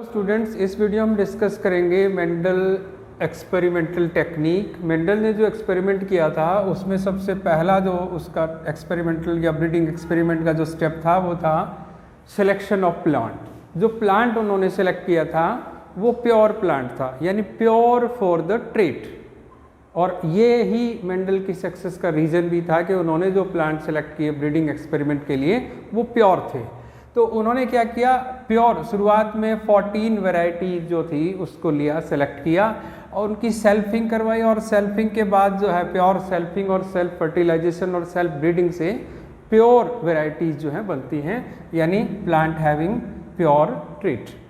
Students, इस video में discuss करेंगे मेंडल एक्सपेरिमेंटल टेक्निक। मेंडल ने जो एक्सपेरिमेंट किया था उसमें सबसे पहला जो उसका एक्सपेरिमेंटल या ब्रीडिंग एक्सपेरिमेंट का जो स्टेप था वो था सिलेक्शन ऑफ प्लांट। जो प्लांट उन्होंने सेलेक्ट किया था वो प्योर प्लांट था, यानी प्योर फॉर द ट्रेट। और ये ही मेंडल की सक्सेस का रीज़न भी था कि उन्होंने जो प्लांट सेलेक्ट किए ब्रीडिंग एक्सपेरिमेंट के लिए वो प्योर थे। तो उन्होंने क्या किया, प्योर शुरुआत में 14 वैरायटी जो थी उसको लिया, सेलेक्ट किया और उनकी सेल्फिंग करवाई। और सेल्फिंग के बाद जो है प्योर सेल्फिंग और सेल्फ फर्टिलाइजेशन और सेल्फ ब्रीडिंग से प्योर वैरायटीज जो है बनती हैं, यानी प्लांट हैविंग प्योर ट्रेट।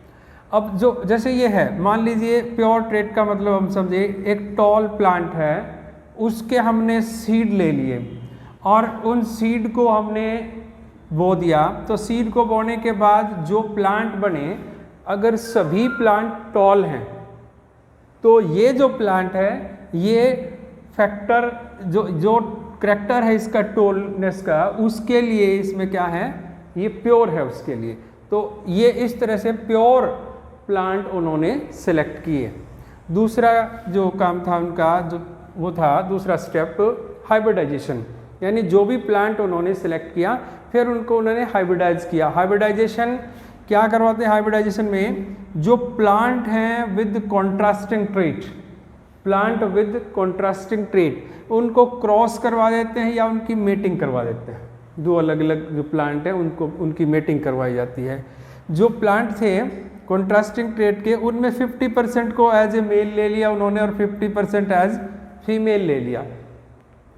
अब जो जैसे ये है, मान लीजिए प्योर ट्रेट का मतलब हम समझे एक टॉल प्लांट है, उसके हमने सीड ले लिए और उन सीड को हमने बो दिया। तो सीड को बोने के बाद जो प्लांट बने, अगर सभी प्लांट टॉल हैं तो ये जो प्लांट है ये फैक्टर जो करैक्टर है इसका टॉलनेस का, उसके लिए इसमें क्या है, ये प्योर है उसके लिए। तो ये इस तरह से प्योर प्लांट उन्होंने सेलेक्ट किए। दूसरा जो काम था उनका जो वो था दूसरा स्टेप हाइब्रिडाइजेशन, यानी जो भी प्लांट उन्होंने सेलेक्ट किया फिर उनको उन्होंने हाइब्रिडाइज किया। हाइब्रिडाइजेशन क्या करवाते हैं, हाइब्रिडाइजेशन में जो प्लांट हैं with contrasting trait, plant with contrasting trait उनको क्रॉस करवा देते हैं या उनकी मेटिंग करवा देते हैं। दो अलग अलग जो प्लांट हैं उनको उनकी मेटिंग करवाई जाती है। जो प्लांट थे कॉन्ट्रास्टिंग ट्रेट के, उनमें 50% को एज ए मेल ले लिया उन्होंने और 50% एज फीमेल ले लिया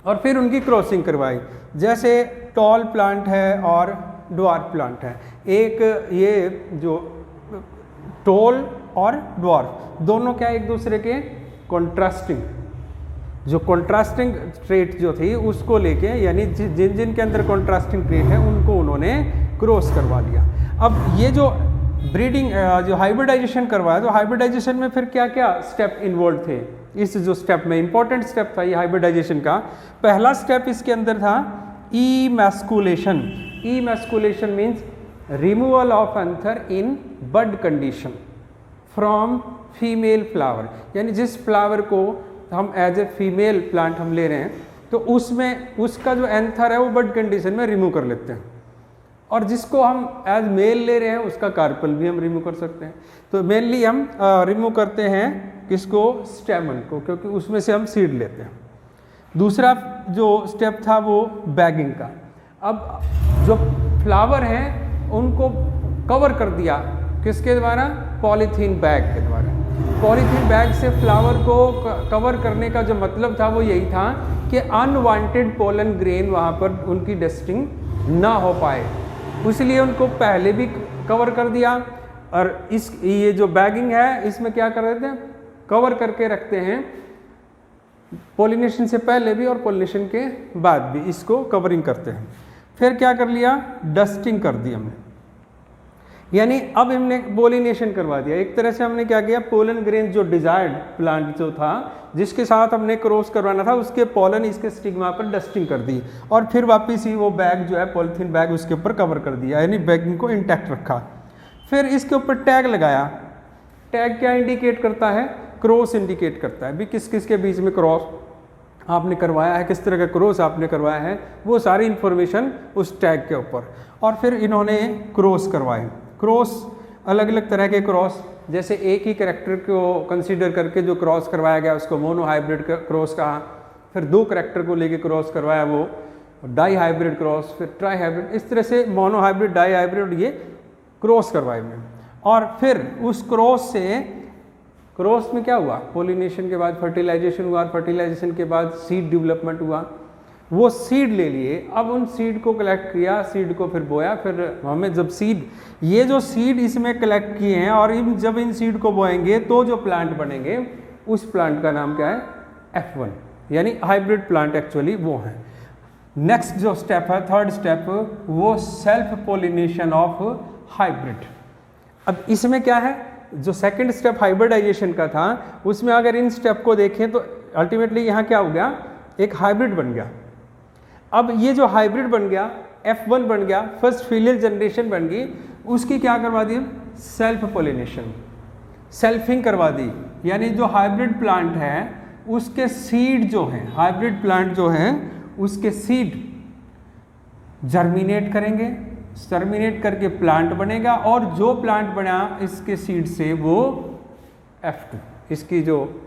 और फिर उनकी क्रॉसिंग करवाई। जैसे टॉल प्लांट है और ड्वार्फ प्लांट है, एक ये जो टॉल और ड्वार्फ दोनों क्या एक दूसरे के कॉन्ट्रास्टिंग, जो कॉन्ट्रास्टिंग ट्रेट जो थी उसको लेके, यानी जिन जिन के अंदर कॉन्ट्रास्टिंग ट्रेट है उनको उन्होंने क्रॉस करवा लिया। अब ये जो ब्रीडिंग जो हाइब्रिडाइजेशन करवाया, तो हाइब्रिडाइजेशन में फिर क्या क्या स्टेप इन्वॉल्व थे। इस जो स्टेप में इंपॉर्टेंट स्टेप था ये हाइब्रिडाइजेशन का। पहला स्टेप इसके अंदर था emasculation. Emasculation means removal of anther in bud condition from female flower, यानी जिस फ्लावर को हम एज ए फीमेल प्लांट हम ले रहे हैं तो उसमें उसका जो एंथर है वो बड कंडीशन में रिमूव कर लेते हैं, और जिसको हम एज मेल ले रहे हैं उसका कार्पल भी हम रिमूव कर सकते हैं। तो मेनली हम रिमूव करते हैं किसको, स्टेमन को, क्योंकि उसमें से हम सीड लेते हैं। दूसरा जो स्टेप था वो बैगिंग का। अब जो फ्लावर हैं उनको कवर कर दिया किसके द्वारा, पॉलीथीन बैग के द्वारा। पॉलीथीन बैग से फ्लावर को कवर करने का जो मतलब था वो यही था कि अनवांटेड पोलन ग्रेन वहाँ पर उनकी डस्टिंग ना हो पाए, इसलिए उनको पहले भी कवर कर दिया। और ये जो बैगिंग है इसमें क्या कर देते हैं, कवर करके रखते हैं पॉलिनेशन से पहले भी और पॉलिनेशन के बाद भी इसको कवरिंग करते हैं। फिर क्या कर लिया, डस्टिंग कर दी हमने, यानी अब हमने पॉलिनेशन करवा दिया। एक तरह से हमने क्या किया, पोलन ग्रेन जो डिजायर्ड प्लांट जो था जिसके साथ हमने क्रॉस करवाना था उसके पोलन इसके स्टिग्मा पर डस्टिंग कर दी और फिर वापस ही वो बैग जो है पॉलिथीन बैग उसके ऊपर कवर कर दिया, यानी बैगिंग को इंटैक्ट रखा। फिर इसके ऊपर टैग लगाया। टैग क्या इंडिकेट करता है, क्रॉस इंडिकेट करता है भी किस किस के बीच में क्रॉस आपने करवाया है, किस तरह का क्रॉस आपने करवाया है, वो सारी इंफॉर्मेशन उस टैग के ऊपर। और फिर इन्होंने क्रॉस करवाए। क्रॉस अलग अलग तरह के क्रॉस, जैसे एक ही कैरेक्टर को कंसीडर करके जो क्रॉस करवाया गया उसको मोनो हाइब्रिड क्रॉस कहा। फिर दो कैरेक्टर को लेके क्रॉस करवाया वो डाई हाइब्रिड क्रॉस, फिर ट्राई हाइब्रिड, इस तरह से मोनो हाइब्रिड, डाई हाइब्रिड ये क्रॉस करवाए में। और फिर उस क्रॉस से, क्रॉस में क्या हुआ, पॉलिनेशन के बाद फर्टिलाइजेशन हुआ, फर्टिलाइजेशन के बाद सीड डेवलपमेंट हुआ। वो सीड ले लिए, अब उन सीड को कलेक्ट किया, सीड को फिर बोया। फिर हमें जब सीड, ये जो सीड इसमें कलेक्ट किए हैं और जब इन सीड को बोएंगे तो जो प्लांट बनेंगे उस प्लांट का नाम क्या है, F1, यानी हाइब्रिड प्लांट एक्चुअली वो है। नेक्स्ट जो स्टेप है, थर्ड स्टेप, वो सेल्फ पॉलिनेशन ऑफ हाइब्रिड। अब इसमें क्या है, जो सेकंड स्टेप हाइब्रिडाइजेशन का था उसमें अगर इन स्टेप को देखें तो अल्टीमेटली यहाँ क्या हो गया, एक हाइब्रिड बन गया। अब ये जो हाइब्रिड बन गया F1 बन गया, फर्स्ट फीलियल जनरेशन बन गई, उसकी क्या करवा दी, सेल्फ पोलिनेशन, सेल्फिंग करवा दी। यानी जो हाइब्रिड प्लांट है उसके सीड जो हैं, हाइब्रिड प्लांट जो है उसके सीड जर्मिनेट करेंगे, जर्मिनेट करके प्लांट बनेगा, और जो प्लांट बना इसके सीड से वो F2, इसकी जो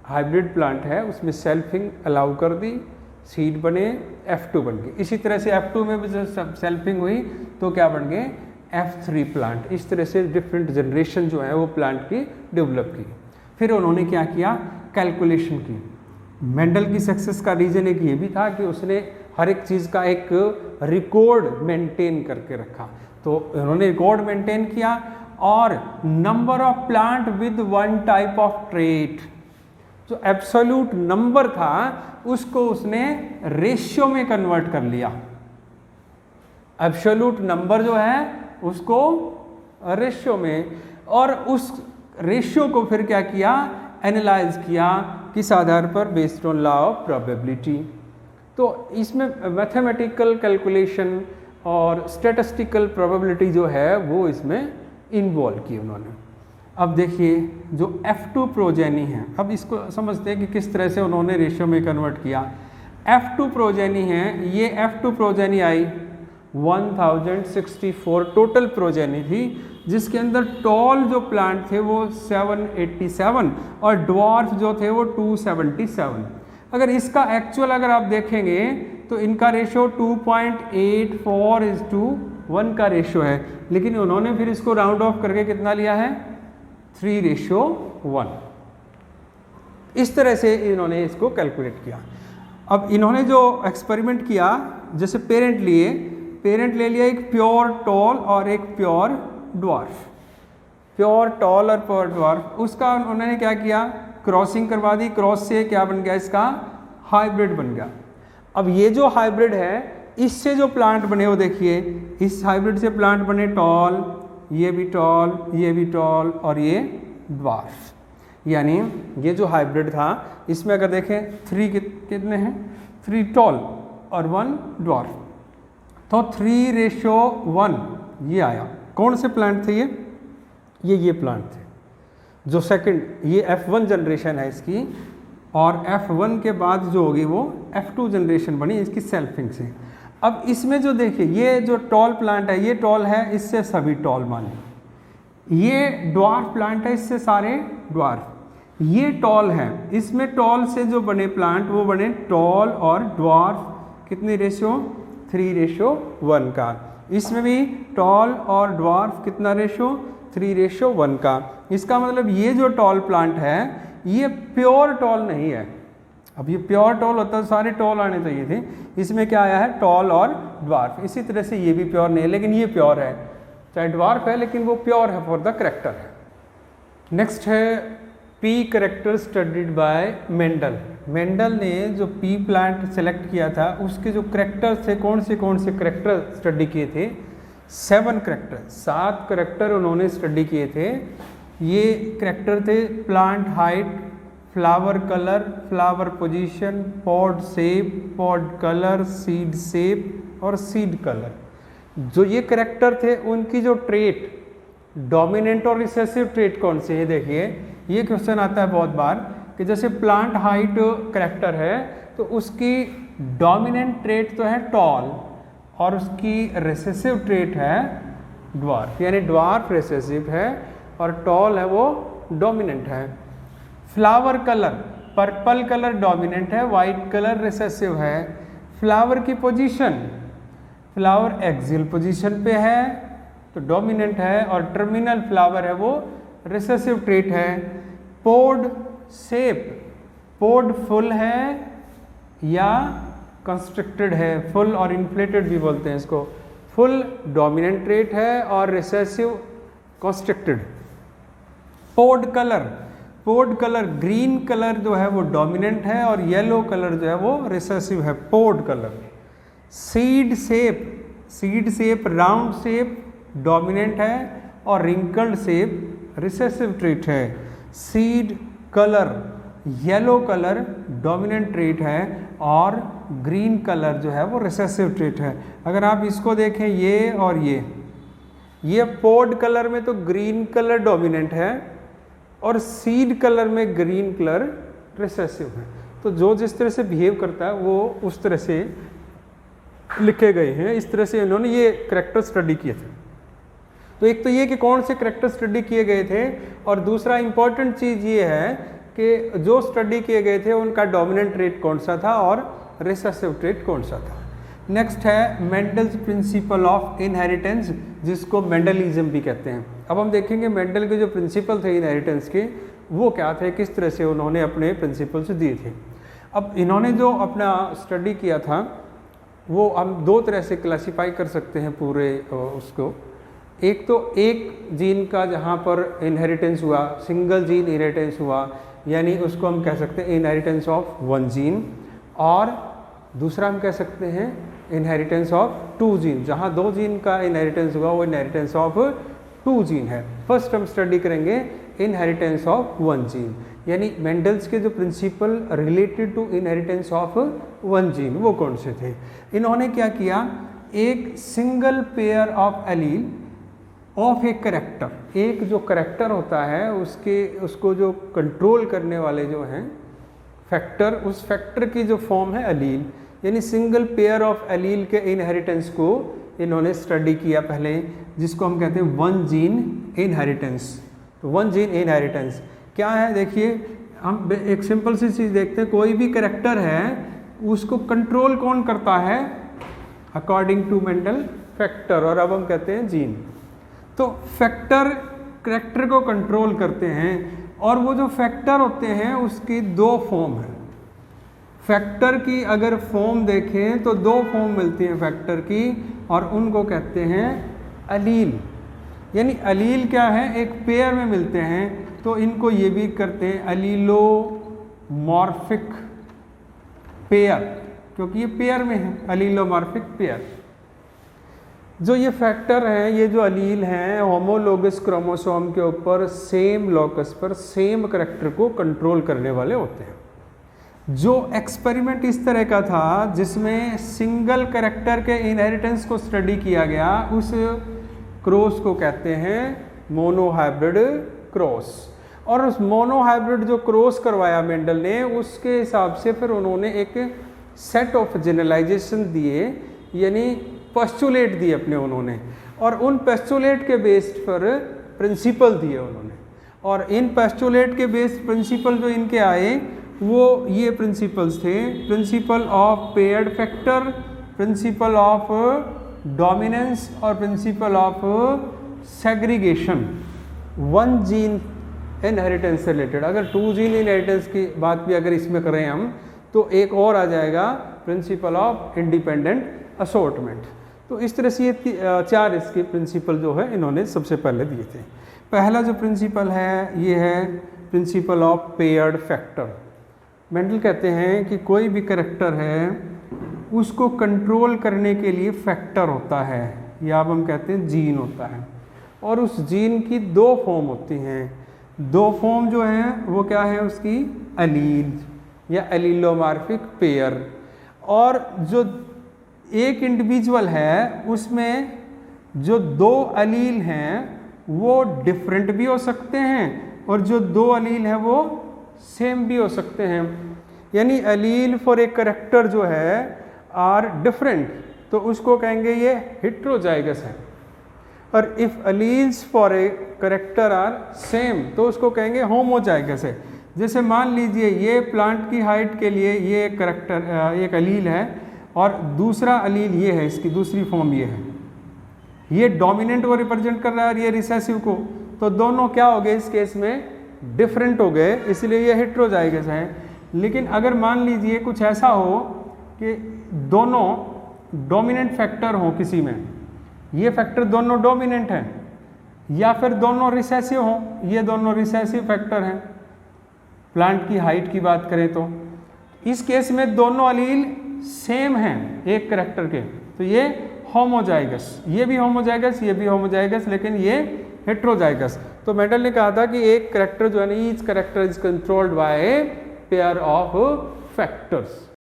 हाइब्रिड प्लांट है उसमें सेल्फिंग अलाउ कर दी, सीड बने, F2 बन गए। इसी तरह से F2 में भी जब सेल्फिंग हुई तो क्या बन गए, F3 प्लांट। इस तरह से डिफरेंट जनरेशन जो है वो प्लांट की डेवलप की। फिर उन्होंने क्या किया, कैलकुलेशन की। मेंडल की सक्सेस का रीजन एक ये भी था कि उसने हर एक चीज़ का एक रिकॉर्ड मेंटेन करके रखा। तो उन्होंने रिकॉर्ड मेंटेन किया, और number of plant with one type of trait, जो एब्सोल्यूट नंबर था उसको उसने रेशियो में कन्वर्ट कर लिया। एब्सोल्यूट नंबर जो है उसको रेशियो में, और उस रेशियो को फिर क्या किया, एनालाइज किया किस आधार पर, based on law of probability. तो इसमें मैथमेटिकल कैलकुलेशन और स्टैटिस्टिकल प्रोबेबिलिटी जो है वो इसमें इन्वॉल्व की उन्होंने। अब देखिए जो F2 प्रोजेनी है, अब इसको समझते हैं कि किस तरह से उन्होंने रेशियो में कन्वर्ट किया। F2 प्रोजेनी है, ये F2 प्रोजेनी आई 1064 टोटल प्रोजेनी थी, जिसके अंदर टॉल जो प्लांट थे वो 787 और ड्वार्फ जो थे वो 277। अगर इसका एक्चुअल अगर आप देखेंगे तो इनका रेशियो 2.84:1 का रेशियो है, लेकिन उन्होंने फिर इसको राउंड ऑफ करके कितना लिया है, 3:1। इस तरह से इन्होंने इसको कैलकुलेट किया। अब इन्होंने जो एक्सपेरिमेंट किया, जैसे पेरेंट ले लिया एक प्योर टॉल और एक प्योर ड्वार्फ, प्योर टॉल और प्योर ड्वार्फ, उसका उन्होंने क्या किया, क्रॉसिंग करवा दी। क्रॉस से क्या बन गया, इसका हाइब्रिड बन गया। अब ये जो हाइब्रिड है इससे जो प्लांट बने वो देखिए, इस हाइब्रिड से प्लांट बने टॉल, ये भी टॉल, ये भी टॉल और ये ड्वार्फ। यानी ये जो हाइब्रिड था इसमें अगर देखें 3 कितने हैं, 3 टॉल और 1 ड्वार्फ, तो 3:1 ये आया। कौन से प्लांट थे ये प्लांट थे। जो सेकंड, ये F1 जनरेशन है इसकी, और F1 के बाद जो होगी वो F2 जनरेशन बनी इसकी सेल्फिंग से। अब इसमें जो देखिए ये जो टॉल प्लांट है, ये टॉल है, इससे सभी टॉल माने। ये ड्वार्फ प्लांट है, इससे सारे ड्वार्फ। ये टॉल है, इसमें टॉल से जो बने प्लांट वो बने टॉल और ड्वार्फ। कितनी रेशियो, 3:1 का। इसमें भी टॉल और ड्वार्फ कितना रेशियो, 3:1 का। इसका मतलब ये जो टॉल प्लांट है ये प्योर टॉल नहीं है। अब ये प्योर टॉल होता तो सारे टॉल आने चाहिए थे, इसमें क्या आया है, टॉल और ड्वार्फ। इसी तरह से ये भी प्योर नहीं है, लेकिन ये प्योर है, चाहे ड्वार्फ है लेकिन वो प्योर है फॉर द करेक्टर है। नेक्स्ट है P character studied by Mendel. Mendel ने जो पी प्लांट सेलेक्ट किया था उसके जो करेक्टर थे, कौन से करेक्टर स्टडी किए थे, 7 करेक्टर, 7 करेक्टर उन्होंने स्टडी किए थे। ये करेक्टर थे plant height, flower colour, flower position, pod shape, pod colour, seed shape और सीड कलर। जो ये करेक्टर थे उनकी जो ट्रेट, डोमिनेंट और रिसेसिव ट्रेट कौन से है, देखिए ये क्वेश्चन आता है बहुत बार कि जैसे प्लांट हाइट करेक्टर है तो उसकी डोमिनेंट ट्रेट तो है टॉल और उसकी रिसेसिव ट्रेट है ड्वार्फ, यानी ड्वार्फ रिसेसिव है और टॉल है वो डोमिनेंट है। Flower colour, purple colour dominant है, वाइट कलर रिसेसिव है। फ्लावर की पोजीशन, फ्लावर एक्सियल पोजीशन पे है तो डोमिनेंट है और टर्मिनल फ्लावर है वो रिसेसिव ट्रेट है। पोड शेप, पोड फुल है या कंस्ट्रक्टेड है, फुल और इन्फ्लेटेड भी बोलते हैं इसको। फुल डोमिनेंट ट्रेट है और recessive constructed. Pod colour green colour जो है वो डोमिनेंट है और येलो कलर जो है वो रिसेसिव है, pod colour. Seed shape round shape dominant है और रिंकल्ड शेप रिसेसिव ट्रेट है। Seed colour yellow colour dominant trait है और ग्रीन कलर जो है वो रिसेसिव ट्रेट है। अगर आप इसको देखें ये और ये पोड कलर में तो ग्रीन कलर डोमिनेंट है और सीड कलर में ग्रीन कलर रिसेसिव है। तो जो जिस तरह से बिहेव करता है वो उस तरह से लिखे गए हैं। इस तरह से इन्होंने ये करैक्टर स्टडी किए थे। तो एक तो ये कि कौन से करैक्टर स्टडी किए गए थे, और दूसरा इंपॉर्टेंट चीज़ ये है कि जो स्टडी किए गए थे उनका डोमिनेंट ट्रेट कौन सा था और रिसेसिव ट्रेट कौन सा था। नेक्स्ट है मेंडल्स प्रिंसिपल ऑफ इनहेरिटेंस, जिसको मेंडलिज्म भी कहते हैं। अब हम देखेंगे मेंडल के जो प्रिंसिपल थे इनहेरिटेंस के वो क्या थे, किस तरह से उन्होंने अपने प्रिंसिपल्स दिए थे। अब इन्होंने जो अपना स्टडी किया था वो हम दो तरह से क्लासीफाई कर सकते हैं पूरे उसको। एक तो एक जीन का जहाँ पर इनहेरिटेंस हुआ, सिंगल जीन इनहेरिटेंस हुआ, यानी उसको हम कह सकते हैं इनहेरिटेंस ऑफ वन जीन, और दूसरा हम कह सकते हैं इनहेरिटेंस ऑफ टू जीन, जहाँ दो जीन का इनहेरिटेंस हुआ वो इनहेरिटेंस ऑफ टू जीन है। फर्स्ट हम स्टडी करेंगे इनहेरिटेंस ऑफ वन जीन, यानी मेंडल्स के जो principle related to inheritance of one gene वो कौन से थे। इन्होंने क्या किया, एक single pair of allele of a character, एक जो करेक्टर होता है उसको जो कंट्रोल करने वाले जो हैं फैक्टर, उस फैक्टर की जो फॉर्म है एलील, यानी सिंगल पेयर ऑफ एलील के इनहेरिटेंस को इन्होंने स्टडी किया पहले, जिसको हम कहते हैं वन जीन इनहेरिटेंस। तो वन जीन इनहेरिटेंस क्या है, देखिए हम एक सिंपल सी चीज़ देखते हैं, कोई भी करेक्टर है उसको कंट्रोल कौन करता है, अकॉर्डिंग टू मेंडल फैक्टर, और अब हम कहते हैं जीन। तो फैक्टर करेक्टर को कंट्रोल करते हैं, और वो जो फैक्टर होते हैं उसकी दो फॉर्म है। फैक्टर की अगर फॉर्म देखें तो दो फॉर्म मिलती हैं फैक्टर की, और उनको कहते हैं अलील। यानी अलील क्या है, एक पेयर में मिलते हैं, तो इनको ये भी करते हैं अलीलोमॉर्फिक पेयर, क्योंकि ये पेयर में है, अलीलोमॉर्फिक पेयर। जो ये फैक्टर हैं, ये जो अलील हैं, होमोलोगस क्रोमोसोम के ऊपर सेम लोकस पर सेम करैक्टर को कंट्रोल करने वाले होते हैं। जो एक्सपेरिमेंट इस तरह का था जिसमें सिंगल करैक्टर के इनहेरिटेंस को स्टडी किया गया, उस क्रॉस को कहते हैं मोनोहाइब्रिड क्रॉस। और उस मोनोहाइब्रिड जो क्रॉस करवाया मेंडल ने, उसके हिसाब से फिर उन्होंने एक सेट ऑफ जनरलाइजेशन दिए, यानी पोस्टुलेट दिए अपने उन्होंने, और उन पोस्टुलेट के बेस्ड पर प्रिंसिपल दिए उन्होंने। और इन पोस्टुलेट के बेस्ड प्रिंसिपल जो इनके आए वो ये प्रिंसिपल्स थे, principle of paired factor, principle of dominance और principle of segregation. One gene inheritance से रिलेटेड, अगर टू जीन इनहेरिटेंस की बात भी अगर इसमें करें हम, तो एक और आ जाएगा प्रिंसिपल ऑफ इंडिपेंडेंट असॉर्टमेंट। तो इस तरह से ये चार इसके प्रिंसिपल जो है इन्होंने सबसे पहले दिए थे। पहला जो प्रिंसिपल है ये है principal of paired factor. Mendel कहते हैं कि कोई भी करैक्टर है उसको कंट्रोल करने के लिए फैक्टर होता है, या अब हम कहते हैं जीन होता है, और उस जीन की दो फॉर्म होती हैं। दो फॉर्म जो हैं वो क्या है उसकी, अलील या एलीलोमॉर्फिक पेयर। और जो एक इंडिविजुअल है उसमें जो दो अलील हैं वो डिफरेंट भी हो सकते हैं, और जो दो अलील हैं वो सेम भी हो सकते हैं। यानी अलील फॉर ए करैक्टर जो है आर डिफरेंट, तो उसको कहेंगे ये हेटेरोजाइगस है। और if alleles for a character are same, तो उसको कहेंगे होमोजाइगस है। जैसे मान लीजिए ये प्लांट की हाइट के लिए ये एक करैक्टर एक अलील है, और दूसरा अलील ये है, इसकी दूसरी फॉर्म ये है, ये डोमिनेंट को रिप्रेजेंट कर रहा है और ये रिसेसिव को, तो दोनों क्या हो गए इस केस में, डिफरेंट हो गए, इसलिए ये हेटेरोजाइगस है। लेकिन अगर मान लीजिए कुछ ऐसा हो कि दोनों डोमिनेंट फैक्टर हो किसी में, ये फैक्टर दोनों डोमिनेंट हैं, या फिर दोनों रिसेसिव हों, ये दोनों रिसेसिव फैक्टर हैं, प्लांट की हाइट की बात करें तो इस केस में दोनों अलील सेम हैं एक करैक्टर के, तो ये होमोजाइगस, ये भी होमोजाइगस, ये भी होमोजाइगस, लेकिन ये हेटेरोजाइगस। तो मेंडल ने कहा था कि एक करैक्टर जो है ना, each character is controlled by pair of factors.